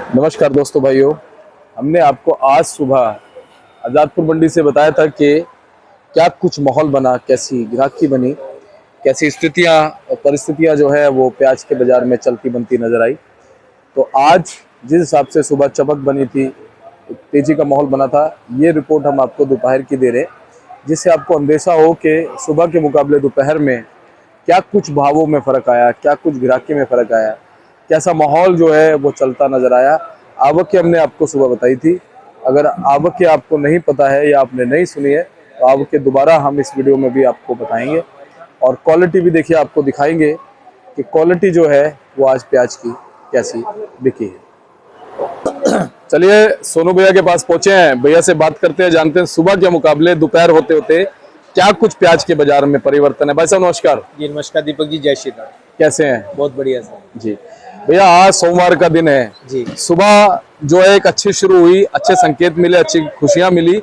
नमस्कार दोस्तों भाइयों, हमने आपको आज सुबह आज़ादपुर मंडी से बताया था कि क्या कुछ माहौल बना, कैसी ग्राहकी बनी, कैसी स्थितियां और परिस्थितियां जो है वो प्याज के बाज़ार में चलती बनती नज़र आई। तो आज जिस हिसाब से सुबह चमक बनी थी, तेज़ी का माहौल बना था, ये रिपोर्ट हम आपको दोपहर की दे रहे हैं, जिससे आपको अंदेशा हो कि सुबह के मुकाबले दोपहर में क्या कुछ भावों में फ़र्क आया, क्या कुछ ग्राहकी में फ़र्क आया, कैसा माहौल जो है वो चलता नजर आया। आवक की हमने आपको सुबह बताई थी। अगर आवक की आपको नहीं पता है या आपने नहीं सुनी है तो आवक के दोबारा हम इस वीडियो में भी आपको बताएंगे और क्वालिटी भी देखिए, आपको दिखाएंगे कि क्वालिटी जो है वो आज प्याज की कैसी बिकी है। चलिए सोनू भैया के पास पहुंचे हैं, भैया से बात करते हैं, जानते हैं सुबह के मुकाबले दोपहर होते होते क्या कुछ प्याज के बाजार में परिवर्तन है। भाई साहब नमस्कार। जी नमस्कार दीपक जी, जय श्री राम। कैसे हैं? बहुत बढ़िया सर जी भैया, आज सोमवार का दिन है जी। सुबह जो है एक अच्छी शुरू हुई, अच्छे संकेत मिले, अच्छी खुशियां मिली।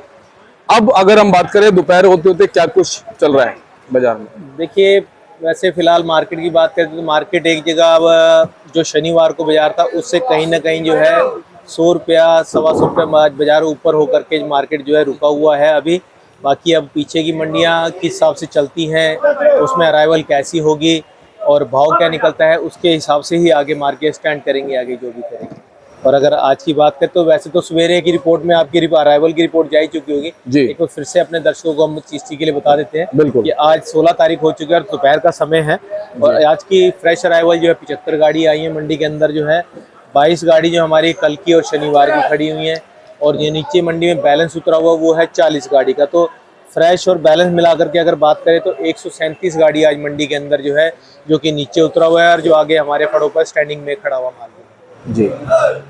अब अगर हम बात करें दोपहर होते होते क्या कुछ चल रहा है बाजार में? देखिए, वैसे फिलहाल मार्केट की बात करें तो मार्केट एक जगह अब जो शनिवार को बाजार था उससे कहीं ना कहीं जो है 100 रुपया 125 रुपया बाजार ऊपर होकर के मार्केट जो है रुका हुआ है अभी। बाकी अब पीछे की मंडियां किस हिसाब से चलती हैं, उसमें अराइवल कैसी होगी और भाव क्या निकलता है, उसके हिसाब से ही आगे मार्केट स्टैंड करेंगे, आगे जो भी करेंगे। और अगर आज की बात करें तो वैसे तो सवेरे की रिपोर्ट में आपकी अराइवल की रिपोर्ट जा ही चुकी होगी जी। एक बार फिर से अपने दर्शकों को हम चीज के लिए बता देते हैं बिल्कुल। कि आज 16 तारीख हो चुकी है और दोपहर का समय है और आज की फ्रेश अराइवल जो है 75 गाड़ी आई है मंडी के अंदर। जो है 22 गाड़ी जो हमारी कल की और शनिवार की खड़ी हुई है और ये नीचे मंडी में बैलेंस उतरा हुआ वो है 40 गाड़ी का। तो फ्रेश और बैलेंस मिलाकर के अगर बात करें तो 137 गाड़ी आज मंडी के अंदर जो है जो कि नीचे उतरा हुआ है और जो आगे हमारे फड़ों पर स्टैंडिंग में खड़ा हुआ माल जी।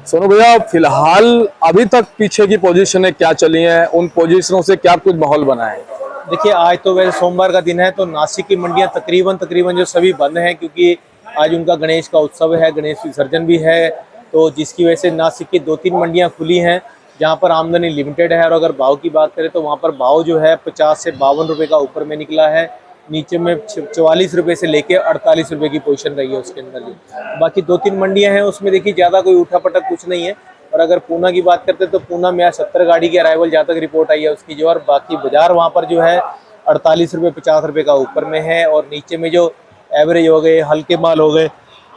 सोनू भैया, फिलहाल अभी तक पीछे की पोजीशनें क्या चली हैं, उन पोजीशनों से क्या कुछ माहौल बना है? देखिए, आज तो वैसे सोमवार का दिन है तो नासिक की मंडियां तकरीबन जो सभी बंद हैं क्योंकि आज उनका गणेश का उत्सव है, गणेश विसर्जन भी है। तो जिसकी वजह से नासिक की 2-3 मंडियां खुली हैं जहां पर आमदनी लिमिटेड है। और अगर भाव की बात करें तो वहां पर भाव जो है 50 से 52 रुपये का ऊपर में निकला है, नीचे में 44 रुपये से लेके 48 रुपये की पोजीशन रही है उसके अंदर। बाकी 2-3 मंडियां हैं उसमें देखिए ज़्यादा कोई उठा पटक कुछ नहीं है। और अगर पूना की बात करते तो पूना में 70 गाड़ी की अराइवल जहाँ तक रिपोर्ट आई है उसकी जो, और बाकी बाजार वहाँ पर जो है 48 रुपये 50 रुपये का ऊपर में है। और नीचे में जो एवरेज हो गए, हल्के माल हो गए,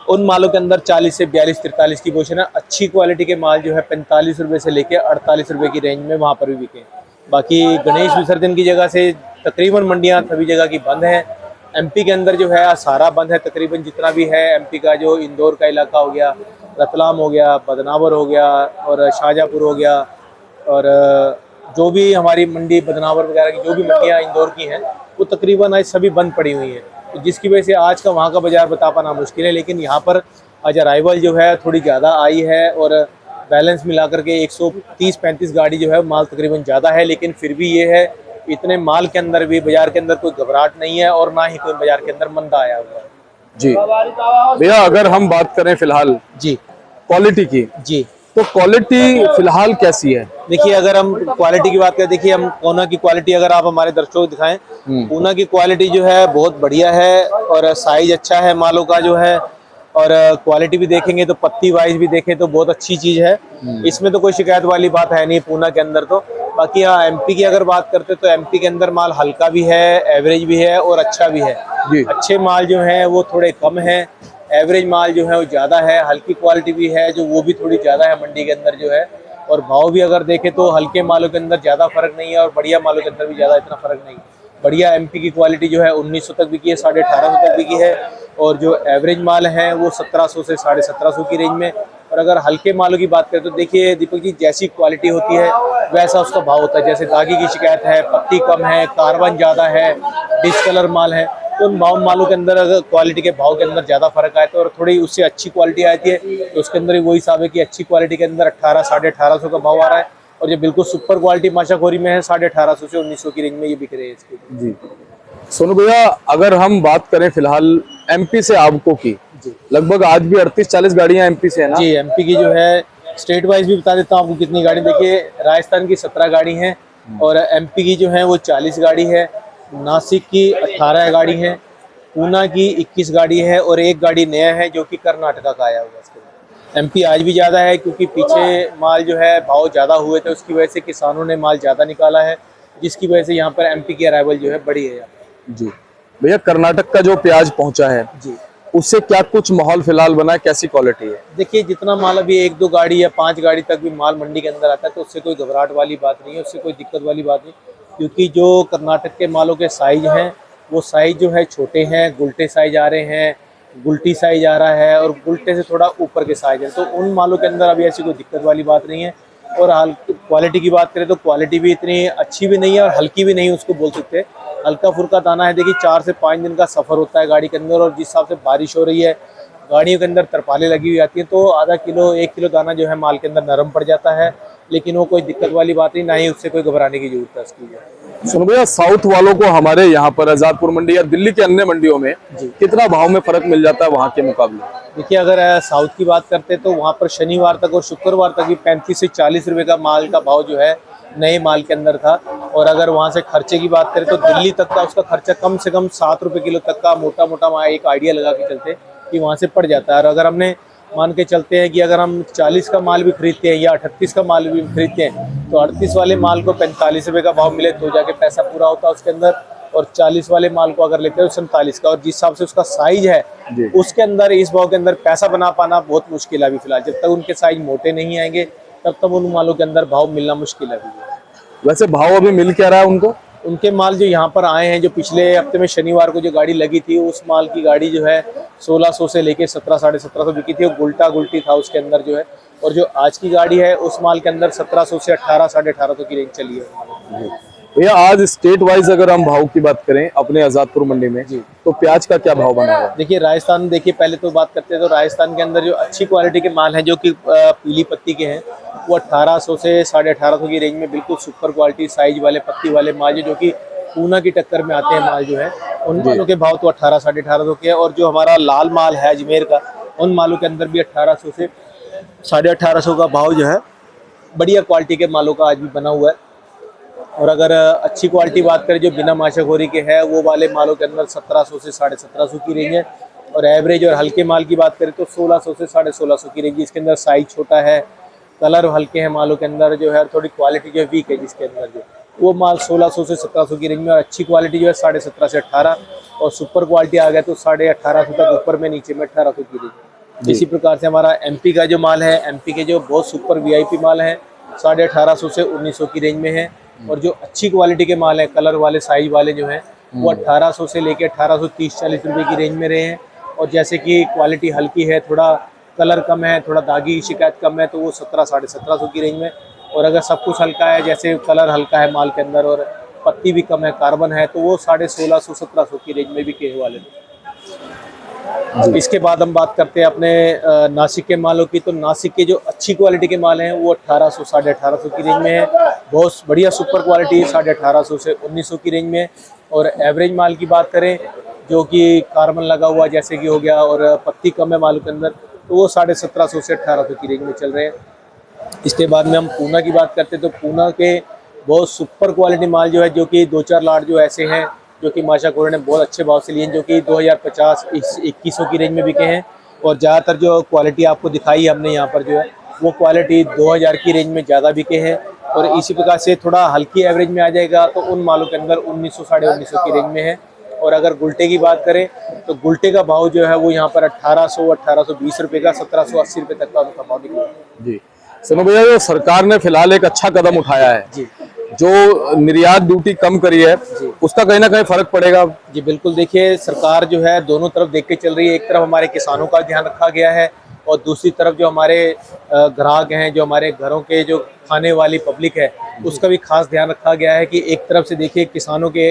उन मालों के अंदर 40 से 42-43 की पोजीशन है। अच्छी क्वालिटी के माल जो है 45 रुपये से लेके 48 रुपये की रेंज में वहाँ पर भी बिके। बाकी गणेश विसर्जन की जगह से तकरीबन मंडियाँ सभी जगह की बंद हैं। एमपी के अंदर जो है सारा बंद है तकरीबन जितना भी है। एमपी का जो इंदौर का इलाका हो गया, रतलाम हो गया, बदनावर हो गया और शाहजहाँपुर हो गया और जो भी हमारी मंडी बदनावर वगैरह की जो भी मंडियाँ इंदौर की हैं वो तकरीबन आज सभी बंद पड़ी हुई हैं। तो जिसकी वजह से आज का वहाँ का बाजार बता पाना मुश्किल है। लेकिन यहाँ पर आज अराइवल जो है थोड़ी ज़्यादा आई है और बैलेंस मिलाकर के 130-35 गाड़ी जो है माल तकरीबन ज़्यादा है। लेकिन फिर भी ये है इतने माल के अंदर भी बाजार के अंदर कोई घबराहट नहीं है और ना ही कोई बाजार के अंदर मंदा आया हुआ है। जी भैया, अगर हम बात करें फिलहाल जी क्वालिटी की, जी तो क्वालिटी फिलहाल कैसी है? देखिए, अगर हम क्वालिटी की बात करें, देखिए हम पूना की क्वालिटी अगर आप हमारे दर्शकों को दिखाएं, पूना की क्वालिटी जो है बहुत बढ़िया है और साइज अच्छा है मालों का जो है। और क्वालिटी भी देखेंगे तो पत्ती वाइज भी देखें तो बहुत अच्छी चीज़ है, इसमें तो कोई शिकायत वाली बात है नहीं पूना के अंदर। तो बाकी हाँ, एमपी की अगर बात करते तो एमपी के अंदर माल हल्का भी है, एवरेज भी है और अच्छा भी है। अच्छे माल जो हैं वो थोड़े कम हैं, एवरेज माल जो है वो ज़्यादा है, हल्की क्वालिटी भी है जो वो भी थोड़ी ज़्यादा है मंडी के अंदर जो है। और भाव भी अगर देखें तो हल्के मालों के अंदर ज़्यादा फर्क नहीं है और बढ़िया मालों के अंदर भी ज़्यादा इतना फर्क नहीं है। बढ़िया एमपी की क्वालिटी जो है 1900 तक बिकी है, 1850 तक बिकी है और जो एवरेज माल है वो 1700 से 1750 की रेंज में। और अगर हल्के मालों की बात करें तो देखिए दीपक जी, जैसी क्वालिटी होती है वैसा उसका भाव होता है। जैसे दागी की शिकायत है, पत्ती कम है, कार्बन ज़्यादा है, डिसकलर माल है, तो उन मालों के अंदर अगर क्वालिटी के भाव के अंदर ज़्यादा फर्क आए तो और थोड़ी उससे अच्छी क्वालिटी आती है तो उसके अंदर वही हिसाब है कि अच्छी क्वालिटी के अंदर 1800-1850 का भाव आ रहा है और जो बिल्कुल सुपर क्वालिटी माशाखोरी में है 1850 से 1900 की रेंज में ये बिक रहे हैं इसके। जी सोनू भैया, अगर हम बात करें फिलहाल एमपी से आवकों की, लगभग आज भी 38-40 गाड़ियां एमपी से है ना? जी, एमपी की जो है स्टेट वाइज भी बता देता हूँ आपको कितनी गाड़ी। देखिए, राजस्थान की 17 गाड़ी हैं और एमपी की जो है वो 40 गाड़ी है, नासिक की 18 गाड़ी है, पूना की 21 गाड़ी है और एक गाड़ी नया है जो कि कर्नाटका का आया हुआ है। एमपी आज भी ज़्यादा है क्योंकि पीछे माल जो है भाव ज़्यादा हुए थे, उसकी वजह से किसानों ने माल ज़्यादा निकाला है, जिसकी वजह से यहाँ पर एमपी की अराइवल जो है बढ़ी है यहाँ पर। जी भैया, कर्नाटक का जो प्याज पहुंचा है जी उससे क्या कुछ माहौल फिलहाल बना है, कैसी क्वालिटी है? देखिए, जितना माल अभी 1-2 गाड़ी या 5 गाड़ी तक भी माल मंडी के अंदर आता है तो उससे कोई घबराहट वाली बात नहीं है, उससे कोई दिक्कत वाली बात नहीं, क्योंकि जो कर्नाटक के मालों के साइज हैं वो साइज जो है छोटे हैं, गुलटे साइज आ रहे हैं, गुलटी साइज आ रहा है और गुलटे से थोड़ा ऊपर के साइज है, तो उन मालों के अंदर अभी ऐसी कोई दिक्कत वाली बात नहीं है। और क्वालिटी की बात करें तो क्वालिटी भी इतनी अच्छी भी नहीं है और हल्की भी नहीं उसको बोल सकते, हल्का फुल्का दाना है। देखिए 4 से 5 दिन का सफ़र होता है गाड़ी के अंदर, और जिस हिसाब से बारिश हो रही है, गाड़ियों के अंदर तरपालें लगी हुई आती हैं, तो आधा किलो 1 किलो दाना जो है माल के अंदर नरम पड़ जाता है, लेकिन वो कोई दिक्कत वाली बात नहीं, ना ही उससे कोई घबराने की जरूरत है उसकी। सुनो भैया, साउथ वालों को हमारे यहाँ पर आजादपुर मंडी या दिल्ली के अन्य मंडियों में कितना भाव में फर्क मिल जाता है वहाँ के मुकाबले? देखिए, अगर साउथ की बात करते हैं तो वहाँ पर शनिवार तक और शुक्रवार तक भी 35 से 40 रुपए का माल का भाव जो है नए माल के अंदर था। और अगर वहाँ से खर्चे की बात करें तो दिल्ली तक का उसका खर्चा कम से कम 7 रुपए किलो तक का मोटा मोटा एक आइडिया लगा के चलते कि वहाँ से पड़ जाता है। और अगर हमने मान के चलते हैं कि अगर हम 40 का माल भी खरीदते हैं या 38 का माल भी खरीदते हैं तो 38 वाले माल को 45 रुपये का भाव मिले तो जाके पैसा पूरा होता है उसके अंदर, और 40 वाले माल को अगर लेते हैं 47 का, और जिस हिसाब से उसका साइज है उसके अंदर इस भाव के अंदर पैसा बना पाना बहुत मुश्किल है अभी फिलहाल। जब तक उनके साइज मोटे नहीं आएंगे तब तक उन मालों के अंदर भाव मिलना मुश्किल है अभी। वैसे भाव अभी मिल क्या रहा है उनको? उनके माल जो यहाँ पर आए हैं, जो पिछले हफ्ते में शनिवार को जो गाड़ी लगी थी, उस माल की गाड़ी जो है 1600 से लेके 1700 साढ़े 1700 बिकी थी, वो गुल्टा गुल्टी था उसके अंदर जो है। और जो आज की गाड़ी है उस माल के अंदर 1700 से 18 साढ़े 1800 की रेंज चली है। भैया, आज स्टेट वाइज अगर हम भाव की बात करें अपने आजादपुर मंडी में तो प्याज का क्या भाव बना हुआ है? देखिए, राजस्थान, देखिए पहले तो बात करते हैं तो राजस्थान के अंदर जो अच्छी क्वालिटी के माल हैं जो कि पीली पत्ती के हैं वो 1800 से 1850 की रेंज में बिल्कुल सुपर क्वालिटी साइज वाले पत्ती वाले माल जो कि पूना की टक्कर में आते हैं माल जो है, उन मालों के भाव तो 18 साढ़े 1800 के हैं। और जो हमारा लाल माल है अजमेर का, उन मालों के अंदर भी 1800 से साढ़े 1800 का भाव जो है बढ़िया क्वालिटी के मालों का आज भी बना हुआ है। और अगर अच्छी क्वालिटी बात करें जो बिना माशाखोरी के है वो वाले मालों के अंदर 1700 से साढ़े 1700 की रेंज है। और एवरेज और हल्के माल की बात करें तो 1600 से साढ़े 1600 की रेंज, इसके अंदर साइज छोटा है, कलर हल्के हैं मालों के अंदर जो है, थोड़ी क्वालिटी जो वीक है जिसके अंदर जो वो माल 1600 से 1700 की रेंज में, और अच्छी क्वालिटी जो है 17.5 से 18, और सुपर क्वालिटी आ गया तो 1850 तक ऊपर में, नीचे में 1800 की रेंज। इसी प्रकार से हमारा एमपी का जो माल है, एमपी के जो बहुत सुपर वीआईपी माल हैं 1850 से 1900 की रेंज में है। और जो अच्छी क्वालिटी के माल हैं, कलर वाले साइज वाले जो हैं वो 1800 से लेके 1830-40 रुपये की रेंज में रहे हैं। और जैसे कि क्वालिटी हल्की है, थोड़ा कलर कम है, थोड़ा दागी की शिकायत कम है, तो वो 17 साढ़े 1700 की रेंज में। और अगर सब कुछ हल्का है, जैसे कलर हल्का है माल के अंदर और पत्ती भी कम है, कार्बन है, तो वो 1650-1700 की रेंज में भी कहे वाले थे। इसके बाद हम बात करते हैं अपने नासिक के मालों की, तो नासिक के जो अच्छी क्वालिटी के माल हैं वो 1800 साढ़े 1800 की रेंज में है, बहुत बढ़िया सुपर क्वालिटी 1850 से 1900 की रेंज में। और एवरेज माल की बात करें जो कि कार्बन लगा हुआ जैसे कि हो गया और पत्ती कम है मालों के अंदर, तो वो 1750 से 1800 की रेंज में चल रहे हैं। इसके बाद में हम पूना की बात करते हैं तो पूना के बहुत सुपर क्वालिटी माल जो है, जो कि 2-4 लाट जो ऐसे हैं जो कि माशाखोर ने बहुत अच्छे भाव से लिए हैं, जो कि 2050-2100 की रेंज में बिके हैं। और ज़्यादातर जो क्वालिटी आपको दिखाई हमने यहाँ पर जो है वो क्वालिटी 2000 की रेंज में ज़्यादा बिके हैं। और इसी प्रकार से थोड़ा हल्की एवरेज में आ जाएगा तो उन मालों के अंदर 1900 साढ़े 1900 की रेंज में है। और अगर गुल्टे की बात करें तो गुल्टे का भाव जो है वो यहाँ पर 1820 रुपये का 1780 रुपये तक का उनका भाव निकला जी। सुनो भैया, जो सरकार ने फिलहाल एक अच्छा कदम उठाया है जी, जो निर्यात ड्यूटी कम करी है, उसका कहीं ना कहीं फर्क पड़ेगा? जी बिल्कुल। देखिए, सरकार जो है दोनों तरफ देख के चल रही है, एक तरफ हमारे किसानों का ध्यान रखा गया है और दूसरी तरफ जो हमारे ग्राहक हैं, जो हमारे घरों के जो खाने वाली पब्लिक है, उसका भी खास ध्यान रखा गया है कि एक तरफ से देखिए किसानों के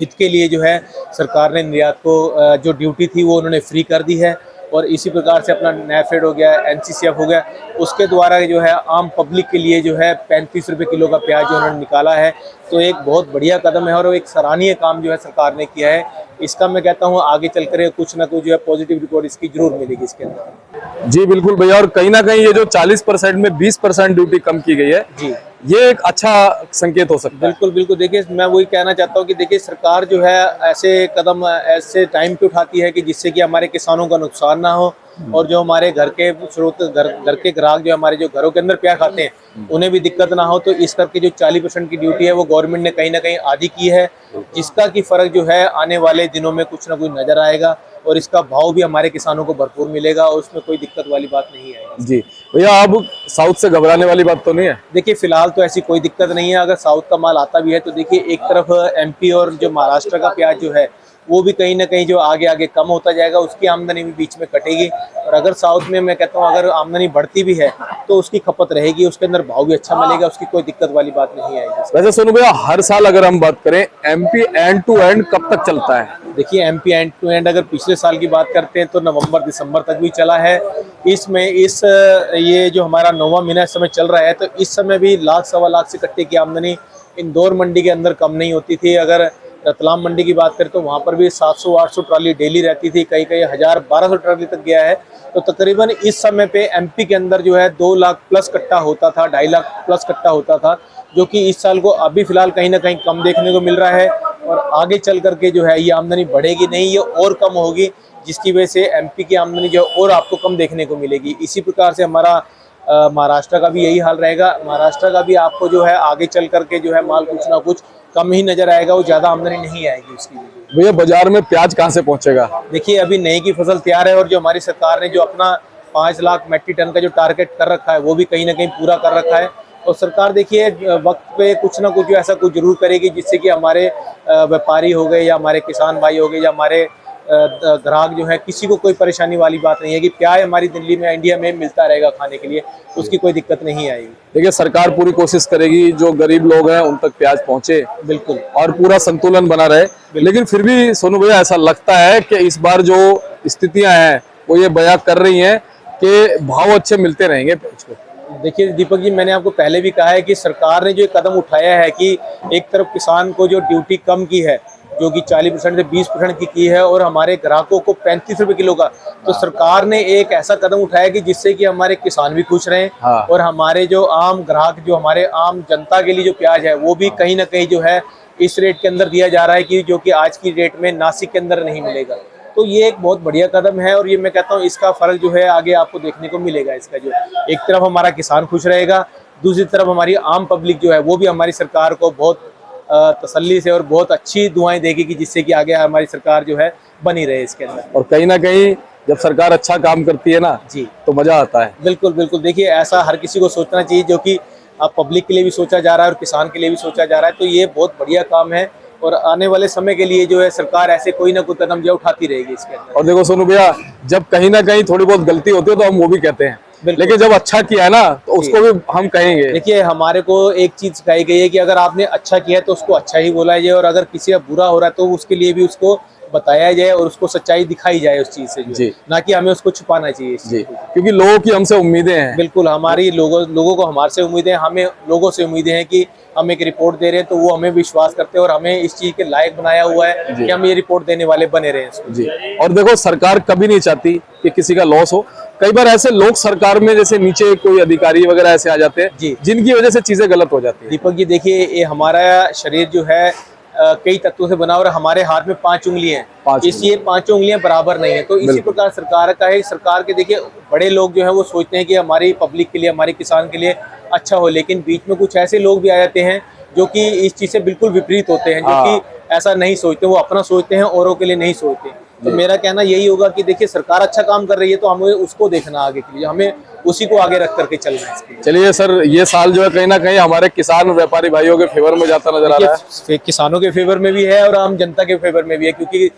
हित के लिए जो है सरकार ने निर्यात को जो ड्यूटी थी वो उन्होंने फ्री कर दी है। और इसी प्रकार से अपना नेफेड हो गया, एनसीसीएफ हो गया, उसके द्वारा जो है आम पब्लिक के लिए जो है 35 रुपये किलो का प्याज जो उन्होंने निकाला है, तो एक बहुत बढ़िया कदम है और एक सराहनीय काम जो है सरकार ने किया है। इसका मैं कहता हूँ आगे चल कर कुछ ना कुछ जो है पॉजिटिव रिपोर्ट इसकी जरूर मिलेगी इसके अंदर। जी बिल्कुल भैया, और कहीं ना कहीं ये जो 40% में 20% ड्यूटी कम की गई है जी, ये एक अच्छा संकेत हो सकता है। बिल्कुल बिल्कुल। देखिए, मैं वही कहना चाहता हूँ कि देखिए सरकार जो है ऐसे कदम ऐसे टाइम पे उठाती है कि जिससे कि हमारे किसानों का नुकसान ना हो और जो हमारे घर के स्रोत घर के ग्राहक जो हमारे जो घरों के अंदर प्याज खाते हैं उन्हें भी दिक्कत ना हो, तो इस करके जो 40% की ड्यूटी है वो गवर्नमेंट ने कहीं ना कहीं आधी की है, जिसका की फर्क जो है आने वाले दिनों में कुछ ना कुछ नजर आएगा और इसका भाव भी हमारे किसानों को भरपूर मिलेगा और उसमें कोई दिक्कत वाली बात नहीं आएगी। जी भैया, अब साउथ से घबराने वाली बात तो नहीं है? देखिए फिलहाल तो ऐसी कोई दिक्कत नहीं है। अगर साउथ का माल आता भी है तो देखिए एक तरफ एमपी और जो महाराष्ट्र का प्याज जो है वो भी कहीं ना कहीं जो आगे आगे कम होता जाएगा, उसकी आमदनी भी बीच में कटेगी। और अगर साउथ में मैं कहता हूँ अगर आमदनी बढ़ती भी है तो उसकी खपत रहेगी, उसके अंदर भाव भी अच्छा मिलेगा, उसकी कोई दिक्कत वाली बात नहीं आएगी। वैसे सोनू भैया, हर साल अगर हम बात करें एमपी एंड टू एंड कब तक चलता है? देखिए एमपी एंड टू एंड अगर पिछले साल की बात करते हैं तो नवंबर दिसंबर तक भी चला है। इसमें ये जो हमारा 9वां महीना इस समय चल रहा है तो इस समय भी लाख सवा लाख से कट्टे की आमदनी इंदौर मंडी के अंदर कम नहीं होती थी। अगर रतलाम मंडी की बात करें तो वहाँ पर भी 700-800 ट्राली डेली रहती थी, कई 1000-1200 ट्राली तक गया है। तो तकरीबन इस समय पे एमपी के अंदर जो है 2 लाख प्लस कट्टा होता था, 2.5 लाख प्लस कट्टा होता था, जो कि इस साल को अभी फिलहाल कहीं ना कहीं कम देखने को मिल रहा है। और आगे चल करके जो है ये आमदनी बढ़ेगी नहीं, ये और कम होगी, जिसकी वजह से एमपी की आमदनी जो और आपको कम देखने को मिलेगी। इसी प्रकार से हमारा महाराष्ट्र का भी यही हाल रहेगा। महाराष्ट्र का भी आपको जो है आगे चल करके जो है माल कुछ ना कुछ कम ही नजर आएगा, वो ज्यादा आमदनी नहीं आएगी उसकी। भैया, बाजार में प्याज कहाँ से पहुंचेगा? देखिए अभी नई की फसल तैयार है और जो हमारी सरकार ने जो अपना 5 लाख मेट्रिक टन का जो टारगेट कर रखा है वो भी कहीं ना कहीं पूरा कर रखा है। और सरकार देखिए वक्त पे कुछ ना कुछ जो ऐसा कुछ जरूर करेगी जिससे कि हमारे व्यापारी हो गए या हमारे किसान भाई हो गए या हमारे ग्राहक जो है किसी को कोई परेशानी वाली बात नहीं है कि प्याज हमारी दिल्ली में इंडिया में मिलता रहेगा खाने के लिए, उसकी कोई दिक्कत नहीं आएगी। देखिए सरकार पूरी कोशिश करेगी जो गरीब लोग हैं उन तक प्याज पहुंचे, बिल्कुल, और पूरा संतुलन बना रहे। लेकिन फिर भी सोनू भैया, ऐसा लगता है कि इस बार जो स्थितियां हैं वो ये बयां कर रही हैं कि भाव अच्छे मिलते रहेंगे प्याज को। देखिए दीपक जी, मैंने आपको पहले भी कहा है कि सरकार ने जो कदम उठाया है कि एक तरफ किसान को जो ड्यूटी कम की है जो कि 40% से 20% की है और हमारे ग्राहकों को 35 रुपए किलो का, तो सरकार ने एक ऐसा कदम उठाया कि जिससे कि हमारे किसान भी खुश रहें। हाँ। और हमारे जो आम ग्राहक जो हमारे आम जनता के लिए जो प्याज है वो भी कहीं ना कहीं जो है इस रेट के अंदर दिया जा रहा है कि जो कि आज की रेट में नासिक के अंदर नहीं मिलेगा। तो ये एक बहुत बढ़िया कदम है और ये मैं कहता हूँ इसका फर्क जो है आगे आपको देखने को मिलेगा। इसका जो एक तरफ हमारा किसान खुश रहेगा, दूसरी तरफ हमारी आम पब्लिक जो है वो भी हमारी सरकार को बहुत तसल्ली से और बहुत अच्छी दुआएं देगी कि जिससे कि आगे हमारी सरकार जो है बनी रहे इसके अंदर। और कहीं ना कहीं जब सरकार अच्छा काम करती है ना जी, तो मजा आता है। बिल्कुल बिल्कुल। देखिए ऐसा हर किसी को सोचना चाहिए, जो कि अब पब्लिक के लिए भी सोचा जा रहा है और किसान के लिए भी सोचा जा रहा है। तो ये बहुत बढ़िया काम है और आने वाले समय के लिए जो है सरकार ऐसे कोई ना कोई कदम जो उठाती रहेगी इसके अंदर। और देखो सोनू भैया, जब कहीं ना कहीं थोड़ी बहुत गलती होती है तो हम वो भी कहते हैं, लेकिन जब अच्छा किया है ना तो उसको भी हम कहेंगे। देखिए हमारे को एक चीज सिखाई गई है कि अगर आपने अच्छा किया है तो उसको अच्छा ही बोला जाए और अगर किसी का बुरा हो रहा है तो उसके लिए भी उसको बताया जाए और उसको सच्चाई दिखाई जाए उस चीज से, जो ना कि हमें उसको छुपाना चाहिए जी, क्योंकि लोगों की हमसे उम्मीदें हैं। बिल्कुल, हमारी लोगों को हमारे से उम्मीदें, हमें लोगों से उम्मीदें हैं कि हम एक रिपोर्ट दे रहे हैं तो वो हमें विश्वास करते हैं और हमें इस चीज के लायक बनाया हुआ है कि हम ये रिपोर्ट देने वाले बने रहे हैं जी। और देखो सरकार कभी नहीं चाहती कि किसी का लॉस हो। कई बार ऐसे लोग सरकार में जैसे नीचे कोई अधिकारी वगैरह ऐसे आ जाते हैं जिनकी वजह से चीजें गलत हो जाती है। दीपक जी देखिए, ये हमारा शरीर जो है कई तत्वों से बना और हमारे हाथ में 5 उंगलियां हैं, इसलिए 5 उंगलियां बराबर नहीं है। तो इसी प्रकार सरकार का है, सरकार के देखिए बड़े लोग जो है वो सोचते हैं कि हमारी पब्लिक के लिए, हमारे किसान के लिए अच्छा हो, लेकिन बीच में कुछ ऐसे लोग भी आ जाते हैं जो कि इस चीज से बिल्कुल विपरीत होते हैं, जो कि ऐसा नहीं सोचते, वो अपना सोचते हैं, औरों के लिए नहीं सोचते। तो मेरा कहना यही होगा कि देखिए सरकार अच्छा काम कर रही है तो हमें उसको देखना, आगे के लिए हमें उसी को आगे रख करके चलना है। चलिए सर, ये साल जो है कहीं ना कहीं हमारे किसान व्यापारी भाइयों के फेवर में जाता नजर आ रहा है। किसानों के फेवर में भी है और आम जनता के फेवर में भी है, क्योंकि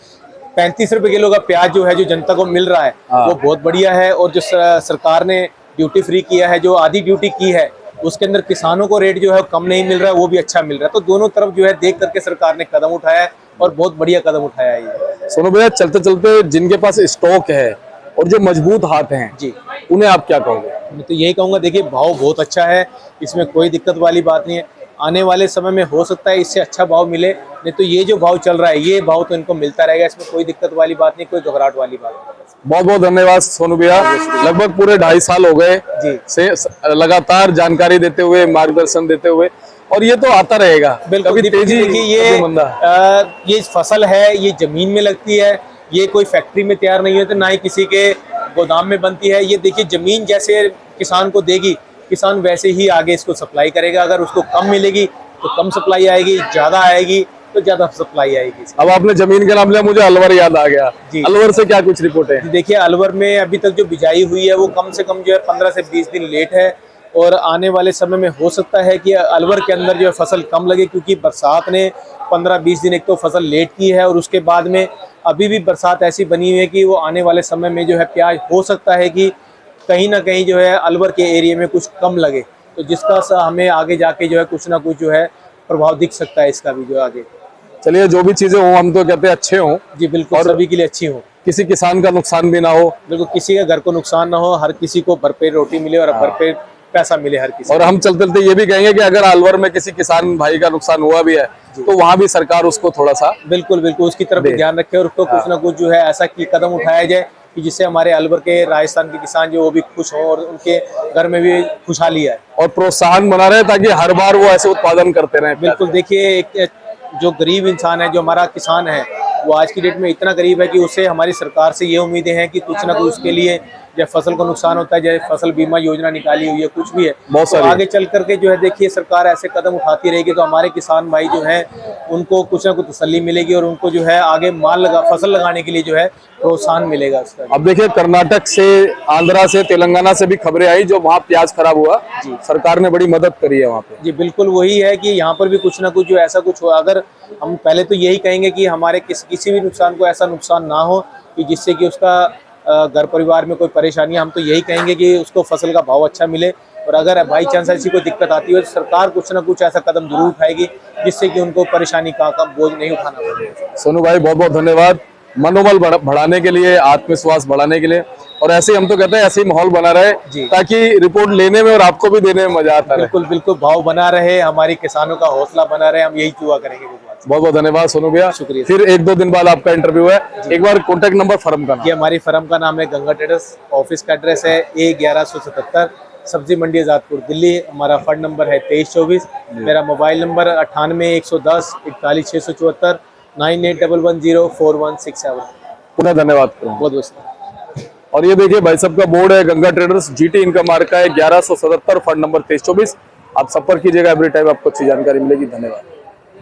35 रुपए किलो का प्याज जो है जो जनता को मिल रहा है वो बहुत बढ़िया है। और जो सरकार ने ड्यूटी फ्री किया है, जो आधी ड्यूटी की है, उसके अंदर किसानों को रेट जो है कम नहीं मिल रहा है, वो भी अच्छा मिल रहा है। तो दोनों तरफ जो है देख करके सरकार ने कदम उठाया है और बहुत बढ़िया कदम उठाया है ये। सोनू भैया, चलते चलते जिनके पास स्टॉक है और जो मजबूत हाथ हैं जी, उन्हें आप क्या कहोगे? मैं तो यही कहूँगा, देखिए भाव बहुत अच्छा है, इसमें कोई दिक्कत वाली बात नहीं है। आने वाले समय में हो सकता है इससे अच्छा भाव मिले, नहीं तो ये जो भाव चल रहा है ये भाव तो इनको मिलता रहेगा, इसमें कोई दिक्कत वाली बात नहीं, कोई घबराहट वाली बात नहीं। बहुत बहुत धन्यवाद सोनू भैया। लगभग पूरे 2.5 साल हो गए जी से लगातार जानकारी देते हुए, मार्गदर्शन देते हुए, और ये तो आता रहेगा। बिल्कुल, तेजी ये फसल है, ये जमीन में लगती है, ये कोई फैक्ट्री में तैयार नहीं होती, ना ही किसी के गोदाम में बनती है। ये देखिए ज़मीन जैसे किसान को देगी, किसान वैसे ही आगे इसको सप्लाई करेगा। अगर उसको कम मिलेगी तो कम सप्लाई आएगी, ज़्यादा आएगी तो ज़्यादा सप्लाई आएगी। अब आपने जमीन के नाम लिया, मुझे अलवर याद आ गया। जी। अलवर से क्या कुछ रिपोर्ट है? देखिए अलवर में अभी तक जो बिजाई हुई है वो कम से कम जो है 15 से 20 दिन लेट है, और आने वाले समय में हो सकता है कि अलवर के अंदर जो है फसल कम लगे, क्योंकि बरसात ने 15-20 दिन एक तो फसल लेट की है, और उसके बाद में अभी भी बरसात ऐसी बनी हुई है कि वो आने वाले समय में जो है प्याज हो सकता है कि कहीं ना कहीं जो है अलवर के एरिया में कुछ कम लगे, तो जिसका हमें आगे जाके जो है कुछ ना कुछ जो है प्रभाव दिख सकता है इसका भी जो आगे। चलिए, जो भी चीजें हो हम तो कहते हैं अच्छे हों जी बिल्कुल, सभी के लिए अच्छी हो, किसी किसान का नुकसान भी ना हो, बिल्कुल किसी का घर को नुकसान ना हो, हर किसी को भरपेट रोटी मिले और भरपेट पैसा मिले हर किसी और हम चलते चलते ये भी कहेंगे कि अगर अलवर में किसी किसान भाई का नुकसान हुआ भी है तो वहां भी सरकार उसको थोड़ा सा बिल्कुल बिल्कुल उसकी तरफ भी ध्यान रखे, और उसको कुछ ना कुछ जो है ऐसा की कदम उठाया जाए कि जिससे हमारे अलवर के राजस्थान के किसान जो वो भी खुश हों और उनके घर में भी खुशहाली आए, और प्रोत्साहन बना रहे ताकि हर बार वो ऐसे उत्पादन करते रहे। बिल्कुल देखिए, एक जो गरीब इंसान है, जो हमारा किसान है, वो आज की डेट में इतना गरीब है कि उसे हमारी सरकार से ये उम्मीदें हैं कि कुछ ना कुछ उसके लिए, जब फसल को नुकसान होता है, जैसे फसल बीमा योजना निकाली हुई है, कुछ भी है, बहुत तो आगे चल करके जो है देखिए सरकार ऐसे कदम उठाती रहेगी तो हमारे किसान भाई जो है उनको कुछ ना कुछ तसल्ली मिलेगी, और उनको जो है आगे फसल लगाने के लिए जो है प्रोत्साहन मिलेगा उसका। अब देखिए, कर्नाटक से, आंध्रा से, तेलंगाना से भी खबरें आई जो वहाँ प्याज खराब हुआ, सरकार ने बड़ी मदद करी है वहाँ पे। जी बिल्कुल, वही है कि यहाँ पर भी कुछ ना कुछ जो ऐसा कुछ हो। अगर हम पहले तो यही कहेंगे कि हमारे किसी भी नुकसान को ऐसा नुकसान ना हो कि जिससे कि उसका घर परिवार में कोई परेशानी है। हम तो यही कहेंगे कि उसको फसल का भाव अच्छा मिले, और अगर बाई चांस ऐसी कोई दिक्कत आती है तो सरकार कुछ ना कुछ ऐसा कदम जरूर उठाएगी जिससे कि उनको परेशानी का बोझ नहीं उठाना पड़े। सोनू भाई, बहुत बहुत धन्यवाद मनोबल बढ़ाने के लिए, आत्मविश्वास बढ़ाने के लिए, और ऐसे ही हम तो कहते हैं ऐसे ही माहौल बना रहे ताकि रिपोर्ट लेने में और आपको भी देने में मजा आता है। बिल्कुल बिल्कुल, भाव बना रहे, हमारे किसानों का हौसला बना रहे, हम यही दुआ करेंगे। बहुत बहुत धन्यवाद सोनू भैया, शुक्रिया। फिर 1-2 दिन बाद आपका इंटरव्यू है। एक बार कॉन्टेक्ट नंबर फर्म का। ये हमारी फर्म का नाम है गंगा ट्रेडर्स, ऑफिस का एड्रेस है A1177 सब्जी मंडी आजादपुर दिल्ली। हमारा फंड नंबर है 2324। मेरा मोबाइल नंबर 98 110 41 674 9811041667। पुनः धन्यवाद करूँ बहुत बहुत। और ये देखिए भाई साहब का बोर्ड है, गंगा ट्रेडर्स, GT इनका मार्का है 1177, फंड नंबर 2324। आप संपर्क कीजिएगा, एवरी टाइम आपको अच्छी जानकारी मिलेगी। धन्यवाद।